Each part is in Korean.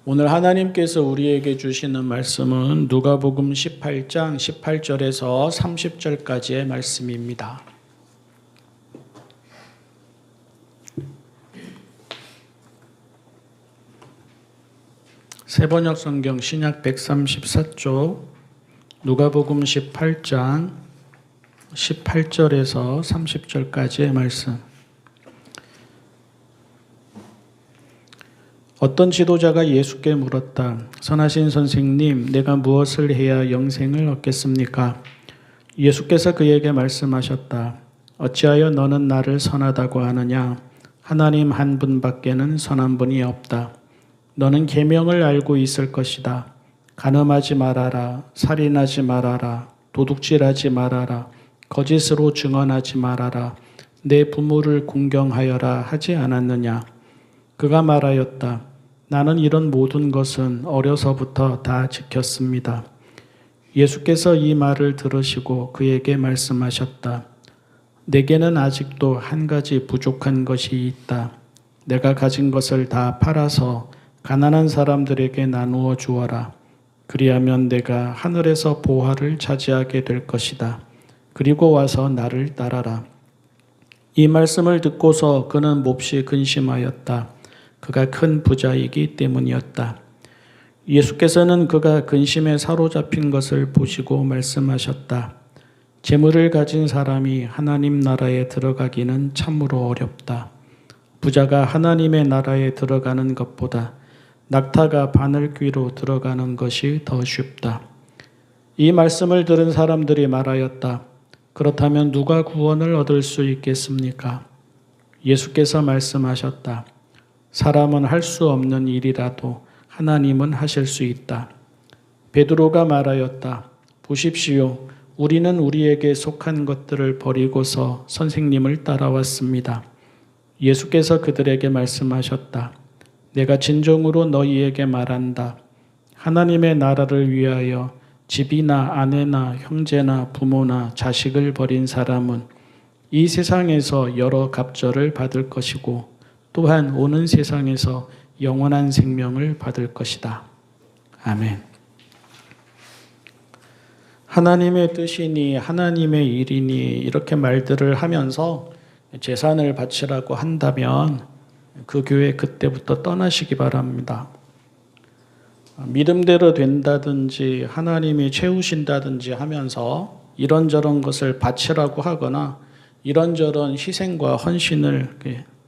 오늘 하나님께서 우리에게 주시는 말씀은 누가복음 18장 18절에서 30절까지의 말씀입니다. 세번역 성경 신약 134쪽 누가복음 18장 18절에서 30절까지의 말씀. 어떤 지도자가 예수께 물었다. 선하신 선생님, 내가 무엇을 해야 영생을 얻겠습니까? 예수께서 그에게 말씀하셨다. 어찌하여 너는 나를 선하다고 하느냐? 하나님 한 분밖에는 선한 분이 없다. 너는 계명을 알고 있을 것이다. 간음하지 말아라, 살인하지 말아라, 도둑질하지 말아라, 거짓으로 증언하지 말아라, 내 부모를 공경하여라 하지 않았느냐? 그가 말하였다. 나는 이런 모든 것은 어려서부터 다 지켰습니다. 예수께서 이 말을 들으시고 그에게 말씀하셨다. 내게는 아직도 한 가지 부족한 것이 있다. 내가 가진 것을 다 팔아서 가난한 사람들에게 나누어 주어라. 그리하면 내가 하늘에서 보화를 차지하게 될 것이다. 그리고 와서 나를 따라라. 이 말씀을 듣고서 그는 몹시 근심하였다. 그가 큰 부자이기 때문이었다. 예수께서는 그가 근심에 사로잡힌 것을 보시고 말씀하셨다. 재물을 가진 사람이 하나님 나라에 들어가기는 참으로 어렵다. 부자가 하나님의 나라에 들어가는 것보다 낙타가 바늘귀로 들어가는 것이 더 쉽다. 이 말씀을 들은 사람들이 말하였다. 그렇다면 누가 구원을 얻을 수 있겠습니까? 예수께서 말씀하셨다. 사람은 할 수 없는 일이라도 하나님은 하실 수 있다. 베드로가 말하였다. 보십시오. 우리는 우리에게 속한 것들을 버리고서 선생님을 따라왔습니다. 예수께서 그들에게 말씀하셨다. 내가 진정으로 너희에게 말한다. 하나님의 나라를 위하여 집이나 아내나 형제나 부모나 자식을 버린 사람은 이 세상에서 여러 갑절을 받을 것이고 또한 오는 세상에서 영원한 생명을 받을 것이다. 아멘. 하나님의 뜻이니 하나님의 일이니 이렇게 말들을 하면서 재산을 바치라고 한다면 그 교회 그때부터 떠나시기 바랍니다. 믿음대로 된다든지 하나님이 채우신다든지 하면서 이런저런 것을 바치라고 하거나 이런저런 희생과 헌신을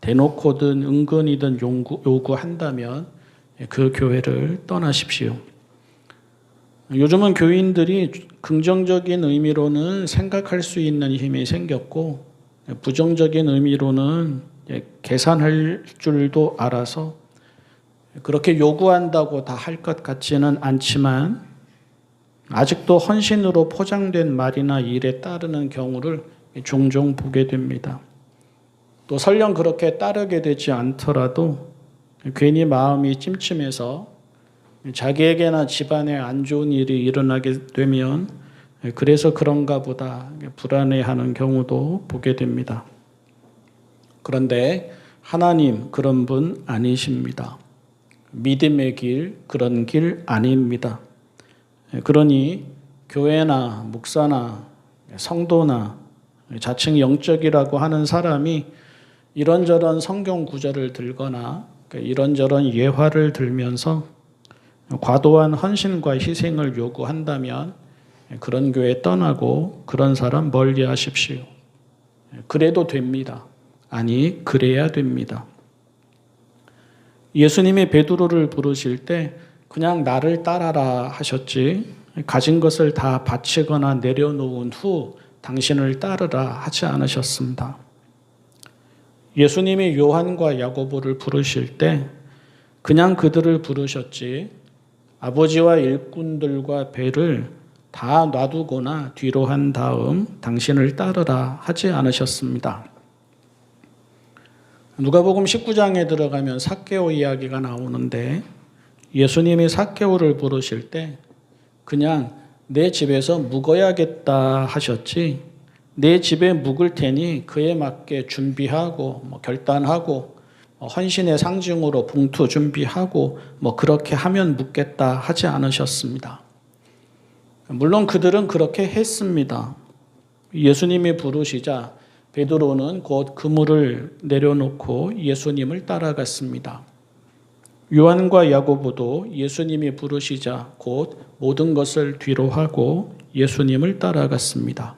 대놓고든 은근히든 요구한다면 그 교회를 떠나십시오. 요즘은 교인들이 긍정적인 의미로는 생각할 수 있는 힘이 생겼고 부정적인 의미로는 계산할 줄도 알아서 그렇게 요구한다고 다 할 것 같지는 않지만 아직도 헌신으로 포장된 말이나 일에 따르는 경우를 종종 보게 됩니다. 또 설령 그렇게 따르게 되지 않더라도 괜히 마음이 찜찜해서 자기에게나 집안에 안 좋은 일이 일어나게 되면 그래서 그런가 보다 불안해하는 경우도 보게 됩니다. 그런데 하나님 그런 분 아니십니다. 믿음의 길 그런 길 아닙니다. 그러니 교회나 목사나 성도나 자칭 영적이라고 하는 사람이 이런저런 성경 구절을 들거나 이런저런 예화를 들면서 과도한 헌신과 희생을 요구한다면 그런 교회 떠나고 그런 사람 멀리 하십시오. 그래도 됩니다. 아니, 그래야 됩니다. 예수님이 베드로를 부르실 때 그냥 나를 따라라 하셨지 가진 것을 다 바치거나 내려놓은 후 당신을 따르라 하지 않으셨습니다. 예수님이 요한과 야고보를 부르실 때 그냥 그들을 부르셨지 아버지와 일꾼들과 배를 다 놔두거나 뒤로 한 다음 당신을 따르라 하지 않으셨습니다. 누가복음 19장에 들어가면 삭개오 이야기가 나오는데 예수님이 삭개오를 부르실 때 그냥 내 집에서 묵어야겠다 하셨지 내 집에 묵을 테니 그에 맞게 준비하고 결단하고 헌신의 상징으로 봉투 준비하고 그렇게 하면 묻겠다 하지 않으셨습니다. 물론 그들은 그렇게 했습니다. 예수님이 부르시자 베드로는 곧 그물을 내려놓고 예수님을 따라갔습니다. 요한과 야고보도 예수님이 부르시자 곧 모든 것을 뒤로하고 예수님을 따라갔습니다.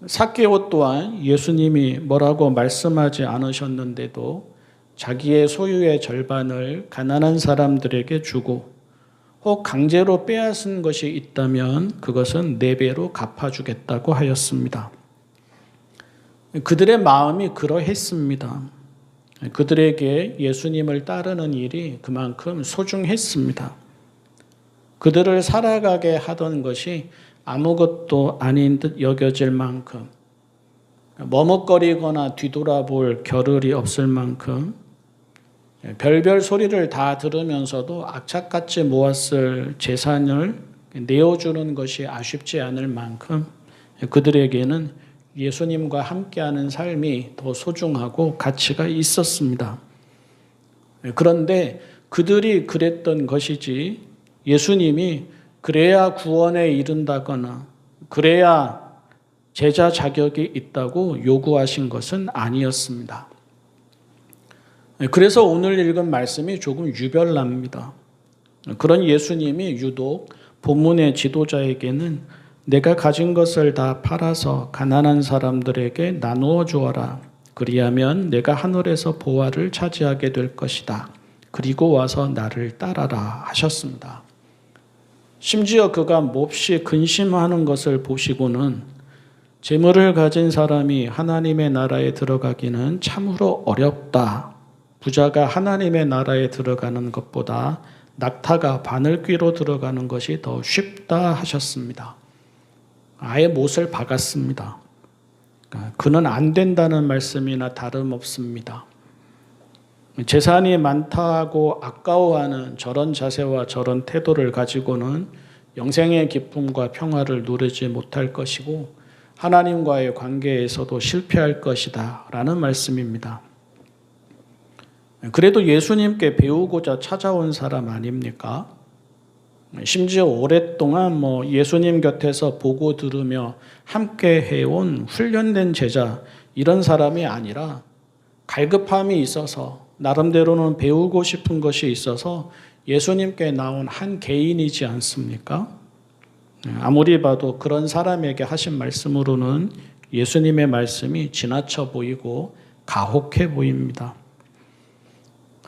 삭개오 또한 예수님이 뭐라고 말씀하지 않으셨는데도 자기의 소유의 절반을 가난한 사람들에게 주고 혹 강제로 빼앗은 것이 있다면 그것은 4배로 갚아주겠다고 하였습니다. 그들의 마음이 그러했습니다. 그들에게 예수님을 따르는 일이 그만큼 소중했습니다. 그들을 살아가게 하던 것이 아무것도 아닌 듯 여겨질 만큼, 머뭇거리거나 뒤돌아볼 겨를이 없을 만큼, 별별 소리를 다 들으면서도 악착같이 모았을 재산을 내어주는 것이 아쉽지 않을 만큼 그들에게는 예수님과 함께하는 삶이 더 소중하고 가치가 있었습니다. 그런데 그들이 그랬던 것이지 예수님이 그래야 구원에 이른다거나 그래야 제자 자격이 있다고 요구하신 것은 아니었습니다. 그래서 오늘 읽은 말씀이 조금 유별납니다. 그런 예수님이 유독 본문의 지도자에게는 내가 가진 것을 다 팔아서 가난한 사람들에게 나누어 주어라. 그리하면 내가 하늘에서 보화를 차지하게 될 것이다. 그리고 와서 나를 따라라 하셨습니다. 심지어 그가 몹시 근심하는 것을 보시고는 재물을 가진 사람이 하나님의 나라에 들어가기는 참으로 어렵다. 부자가 하나님의 나라에 들어가는 것보다 낙타가 바늘귀로 들어가는 것이 더 쉽다 하셨습니다. 아예 못을 박았습니다. 그는 안 된다는 말씀이나 다름없습니다. 재산이 많다고 아까워하는 저런 자세와 저런 태도를 가지고는 영생의 기쁨과 평화를 누리지 못할 것이고 하나님과의 관계에서도 실패할 것이다 라는 말씀입니다. 그래도 예수님께 배우고자 찾아온 사람 아닙니까? 심지어 오랫동안 예수님 곁에서 보고 들으며 함께 해온 훈련된 제자 이런 사람이 아니라 갈급함이 있어서 나름대로는 배우고 싶은 것이 있어서 예수님께 나온 한 개인이지 않습니까? 아무리 봐도 그런 사람에게 하신 말씀으로는 예수님의 말씀이 지나쳐 보이고 가혹해 보입니다.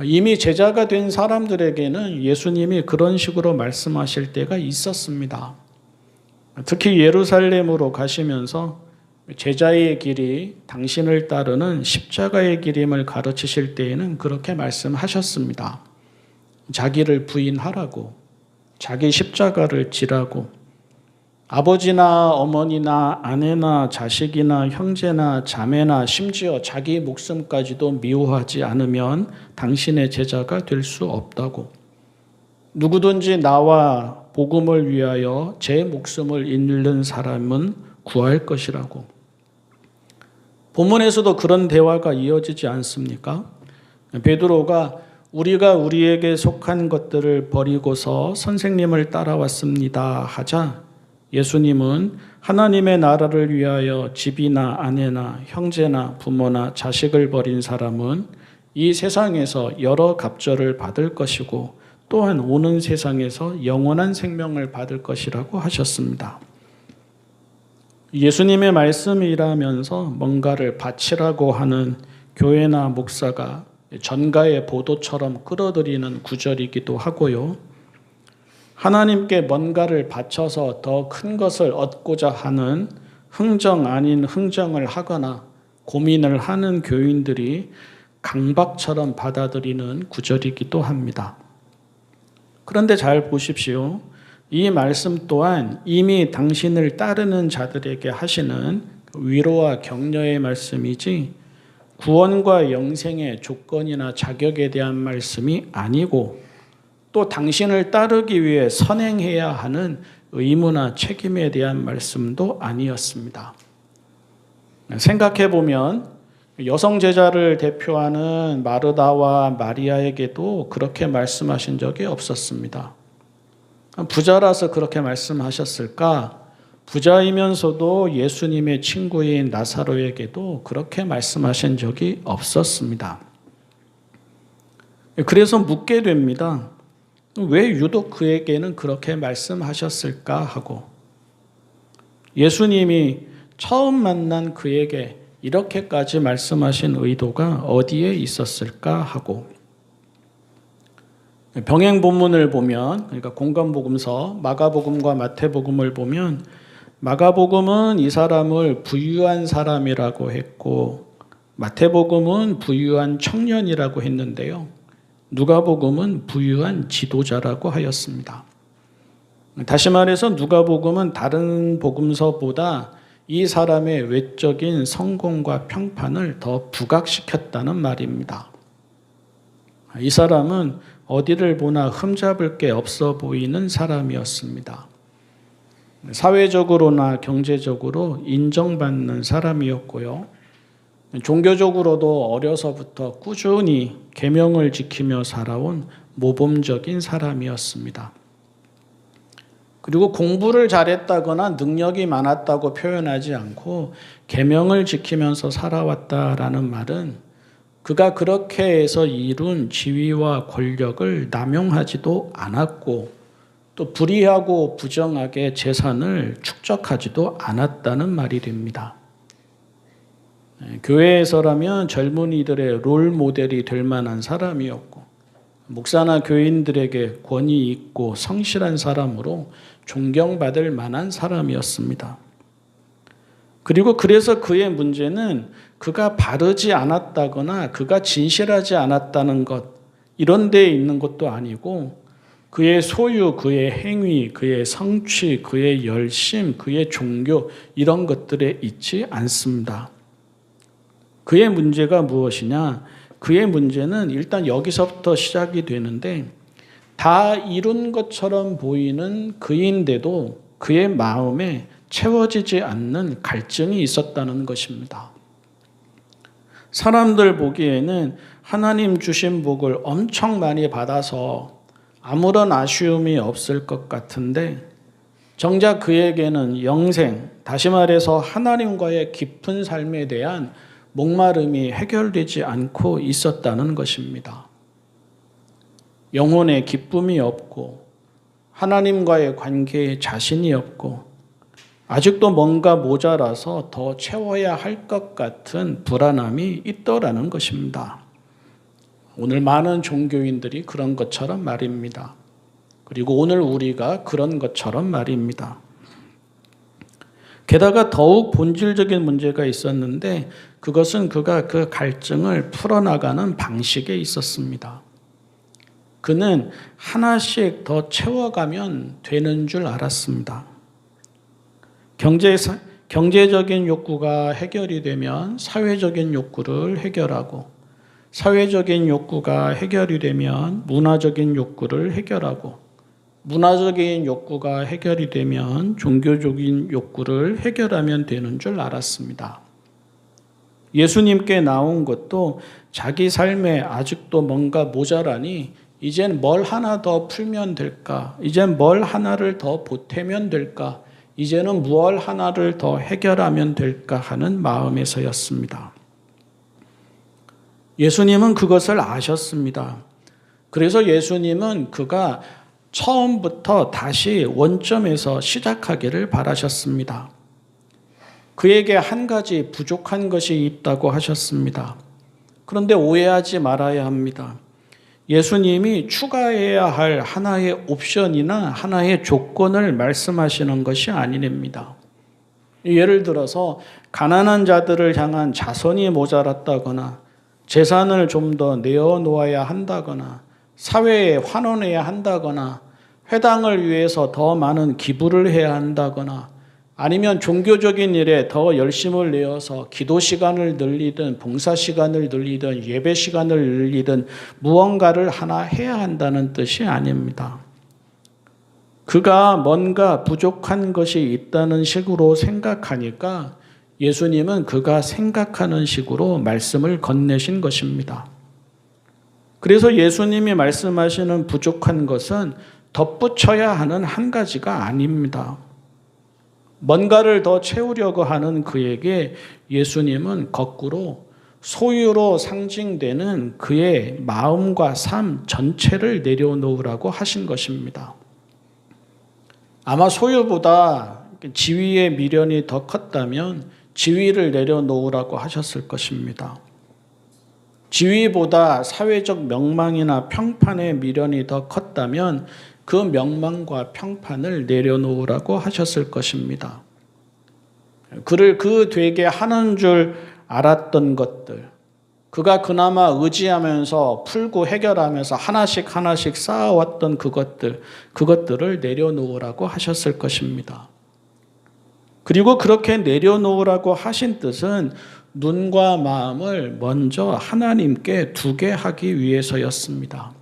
이미 제자가 된 사람들에게는 예수님이 그런 식으로 말씀하실 때가 있었습니다. 특히 예루살렘으로 가시면서 제자의 길이 당신을 따르는 십자가의 길임을 가르치실 때에는 그렇게 말씀하셨습니다. 자기를 부인하라고, 자기 십자가를 지라고, 아버지나 어머니나 아내나 자식이나 형제나 자매나 심지어 자기 목숨까지도 미워하지 않으면 당신의 제자가 될 수 없다고. 누구든지 나와 복음을 위하여 제 목숨을 잃는 사람은 구할 것이라고. 본문에서도 그런 대화가 이어지지 않습니까? 베드로가 우리가 우리에게 속한 것들을 버리고서 선생님을 따라왔습니다 하자 예수님은 하나님의 나라를 위하여 집이나 아내나 형제나 부모나 자식을 버린 사람은 이 세상에서 여러 갑절을 받을 것이고 또한 오는 세상에서 영원한 생명을 받을 것이라고 하셨습니다. 예수님의 말씀이라면서 뭔가를 바치라고 하는 교회나 목사가 전가의 보도처럼 끌어들이는 구절이기도 하고요. 하나님께 뭔가를 바쳐서 더 큰 것을 얻고자 하는 흥정 아닌 흥정을 하거나 고민을 하는 교인들이 강박처럼 받아들이는 구절이기도 합니다. 그런데 잘 보십시오. 이 말씀 또한 이미 당신을 따르는 자들에게 하시는 위로와 격려의 말씀이지 구원과 영생의 조건이나 자격에 대한 말씀이 아니고 또 당신을 따르기 위해 선행해야 하는 의무나 책임에 대한 말씀도 아니었습니다. 생각해 보면 여성 제자를 대표하는 마르다와 마리아에게도 그렇게 말씀하신 적이 없었습니다. 부자라서 그렇게 말씀하셨을까? 부자이면서도 예수님의 친구인 나사로에게도 그렇게 말씀하신 적이 없었습니다. 그래서 묻게 됩니다. 왜 유독 그에게는 그렇게 말씀하셨을까 하고, 예수님이 처음 만난 그에게 이렇게까지 말씀하신 의도가 어디에 있었을까 하고, 병행 본문을 보면, 그러니까 공간복음서 마가복음과 마태복음을 보면, 마가복음은 이 사람을 부유한 사람이라고 했고 마태복음은 부유한 청년이라고 했는데요, 누가복음은 부유한 지도자라고 하였습니다. 다시 말해서 누가복음은 다른 복음서보다 이 사람의 외적인 성공과 평판을 더 부각시켰다는 말입니다. 이 사람은 어디를 보나 흠잡을 게 없어 보이는 사람이었습니다. 사회적으로나 경제적으로 인정받는 사람이었고요, 종교적으로도 어려서부터 꾸준히 계명을 지키며 살아온 모범적인 사람이었습니다. 그리고 공부를 잘했다거나 능력이 많았다고 표현하지 않고 계명을 지키면서 살아왔다라는 말은 그가 그렇게 해서 이룬 지위와 권력을 남용하지도 않았고 또 불의하고 부정하게 재산을 축적하지도 않았다는 말이 됩니다. 교회에서라면 젊은이들의 롤 모델이 될 만한 사람이었고 목사나 교인들에게 권위 있고 성실한 사람으로 존경받을 만한 사람이었습니다. 그리고 그래서 그의 문제는 그가 바르지 않았다거나 그가 진실하지 않았다는 것, 이런 데에 있는 것도 아니고 그의 소유, 그의 행위, 그의 성취, 그의 열심, 그의 종교, 이런 것들에 있지 않습니다. 그의 문제가 무엇이냐? 그의 문제는 일단 여기서부터 시작이 되는데, 다 이룬 것처럼 보이는 그인데도 그의 마음에 채워지지 않는 갈증이 있었다는 것입니다. 사람들 보기에는 하나님 주신 복을 엄청 많이 받아서 아무런 아쉬움이 없을 것 같은데, 정작 그에게는 영생, 다시 말해서 하나님과의 깊은 삶에 대한 목마름이 해결되지 않고 있었다는 것입니다. 영혼에 기쁨이 없고 하나님과의 관계에 자신이 없고 아직도 뭔가 모자라서 더 채워야 할 것 같은 불안함이 있더라는 것입니다. 오늘 많은 종교인들이 그런 것처럼 말입니다. 그리고 오늘 우리가 그런 것처럼 말입니다. 게다가 더욱 본질적인 문제가 있었는데 그것은 그가 그 갈증을 풀어나가는 방식에 있었습니다. 그는 하나씩 더 채워가면 되는 줄 알았습니다. 경제적인 욕구가 해결이 되면 사회적인 욕구를 해결하고, 사회적인 욕구가 해결이 되면 문화적인 욕구를 해결하고, 문화적인 욕구가 해결이 되면 종교적인 욕구를 해결하면 되는 줄 알았습니다. 예수님께 나온 것도 자기 삶에 아직도 뭔가 모자라니 이젠 뭘 하나 더 풀면 될까? 이젠 뭘 하나를 더 보태면 될까? 이제는 무엇 하나를 더 해결하면 될까 하는 마음에서였습니다. 예수님은 그것을 아셨습니다. 그래서 예수님은 그가 처음부터 다시 원점에서 시작하기를 바라셨습니다. 그에게 한 가지 부족한 것이 있다고 하셨습니다. 그런데 오해하지 말아야 합니다. 예수님이 추가해야 할 하나의 옵션이나 하나의 조건을 말씀하시는 것이 아니랍니다. 예를 들어서 가난한 자들을 향한 자선이 모자랐다거나 재산을 좀 더 내어놓아야 한다거나 사회에 환원해야 한다거나 회당을 위해서 더 많은 기부를 해야 한다거나 아니면 종교적인 일에 더 열심을 내어서 기도 시간을 늘리든 봉사 시간을 늘리든 예배 시간을 늘리든 무언가를 하나 해야 한다는 뜻이 아닙니다. 그가 뭔가 부족한 것이 있다는 식으로 생각하니까 예수님은 그가 생각하는 식으로 말씀을 건네신 것입니다. 그래서 예수님이 말씀하시는 부족한 것은 덧붙여야 하는 한 가지가 아닙니다. 뭔가를 더 채우려고 하는 그에게 예수님은 거꾸로 소유로 상징되는 그의 마음과 삶 전체를 내려놓으라고 하신 것입니다. 아마 소유보다 지위의 미련이 더 컸다면 지위를 내려놓으라고 하셨을 것입니다. 지위보다 사회적 명망이나 평판의 미련이 더 컸다면 그 명망과 평판을 내려놓으라고 하셨을 것입니다. 그를 그 되게 하는 줄 알았던 것들, 그가 그나마 의지하면서 풀고 해결하면서 하나씩 쌓아왔던 그것들을 내려놓으라고 하셨을 것입니다. 그리고 그렇게 내려놓으라고 하신 뜻은 눈과 마음을 먼저 하나님께 두게 하기 위해서였습니다.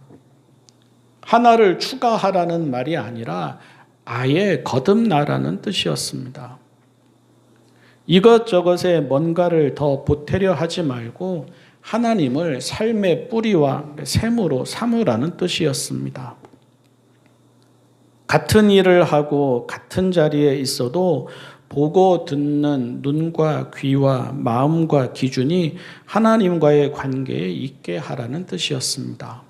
하나를 추가하라는 말이 아니라 아예 거듭나라는 뜻이었습니다. 이것저것에 뭔가를 더 보태려 하지 말고 하나님을 삶의 뿌리와 샘으로 삼으라는 뜻이었습니다. 같은 일을 하고 같은 자리에 있어도 보고 듣는 눈과 귀와 마음과 기준이 하나님과의 관계에 있게 하라는 뜻이었습니다.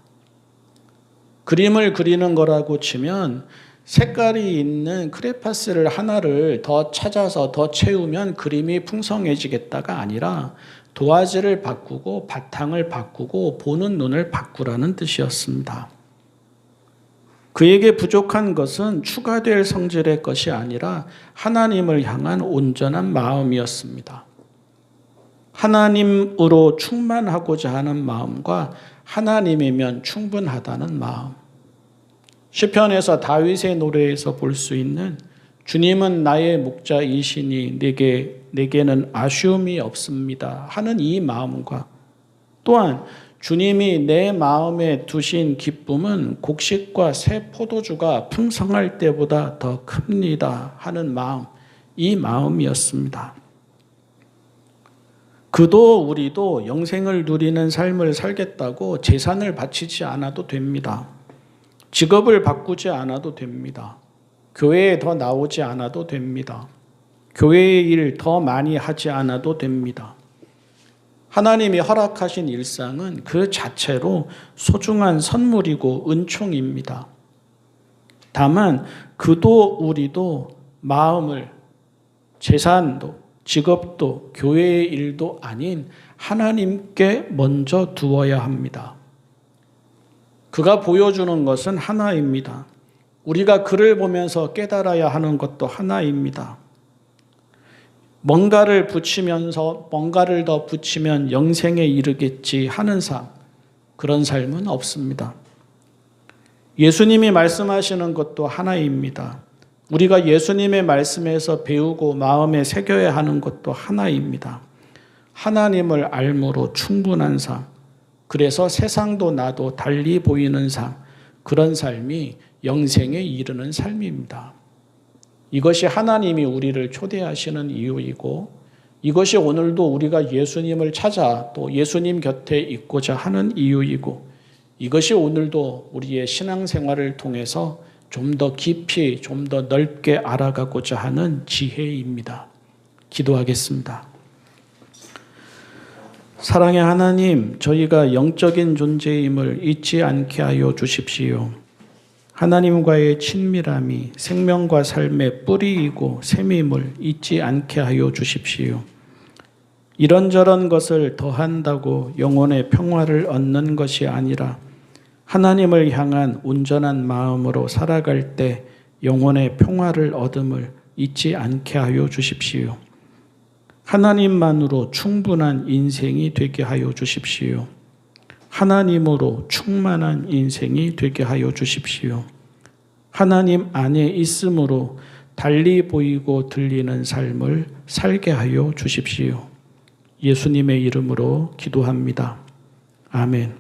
그림을 그리는 거라고 치면 색깔이 있는 크레파스를 하나를 더 찾아서 더 채우면 그림이 풍성해지겠다가 아니라 도화지를 바꾸고 바탕을 바꾸고 보는 눈을 바꾸라는 뜻이었습니다. 그에게 부족한 것은 추가될 성질의 것이 아니라 하나님을 향한 온전한 마음이었습니다. 하나님으로 충만하고자 하는 마음과 하나님이면 충분하다는 마음. 시편에서 다윗의 노래에서 볼 수 있는 주님은 나의 목자이시니 내게는 아쉬움이 없습니다 하는 이 마음과 또한 주님이 내 마음에 두신 기쁨은 곡식과 새 포도주가 풍성할 때보다 더 큽니다 하는 마음, 이 마음이었습니다. 그도 우리도 영생을 누리는 삶을 살겠다고 재산을 바치지 않아도 됩니다. 직업을 바꾸지 않아도 됩니다. 교회에 더 나오지 않아도 됩니다. 교회의 일 더 많이 하지 않아도 됩니다. 하나님이 허락하신 일상은 그 자체로 소중한 선물이고 은총입니다. 다만 그도 우리도 마음을 재산도 직업도 교회의 일도 아닌 하나님께 먼저 두어야 합니다. 그가 보여주는 것은 하나입니다. 우리가 그를 보면서 깨달아야 하는 것도 하나입니다. 뭔가를 붙이면서 뭔가를 더 붙이면 영생에 이르겠지 하는 삶, 그런 삶은 없습니다. 예수님이 말씀하시는 것도 하나입니다. 우리가 예수님의 말씀에서 배우고 마음에 새겨야 하는 것도 하나입니다. 하나님을 알므로 충분한 삶, 그래서 세상도 나도 달리 보이는 삶, 그런 삶이 영생에 이르는 삶입니다. 이것이 하나님이 우리를 초대하시는 이유이고 이것이 오늘도 우리가 예수님을 찾아 또 예수님 곁에 있고자 하는 이유이고 이것이 오늘도 우리의 신앙생활을 통해서 좀 더 깊이 좀 더 넓게 알아가고자 하는 지혜입니다. 기도하겠습니다. 사랑의 하나님, 저희가 영적인 존재임을 잊지 않게 하여 주십시오. 하나님과의 친밀함이 생명과 삶의 뿌리이고 샘임을 잊지 않게 하여 주십시오. 이런저런 것을 더한다고 영혼의 평화를 얻는 것이 아니라 하나님을 향한 온전한 마음으로 살아갈 때 영혼의 평화를 얻음을 잊지 않게 하여 주십시오. 하나님만으로 충분한 인생이 되게 하여 주십시오. 하나님으로 충만한 인생이 되게 하여 주십시오. 하나님 안에 있음으로 달리 보이고 들리는 삶을 살게 하여 주십시오. 예수님의 이름으로 기도합니다. 아멘.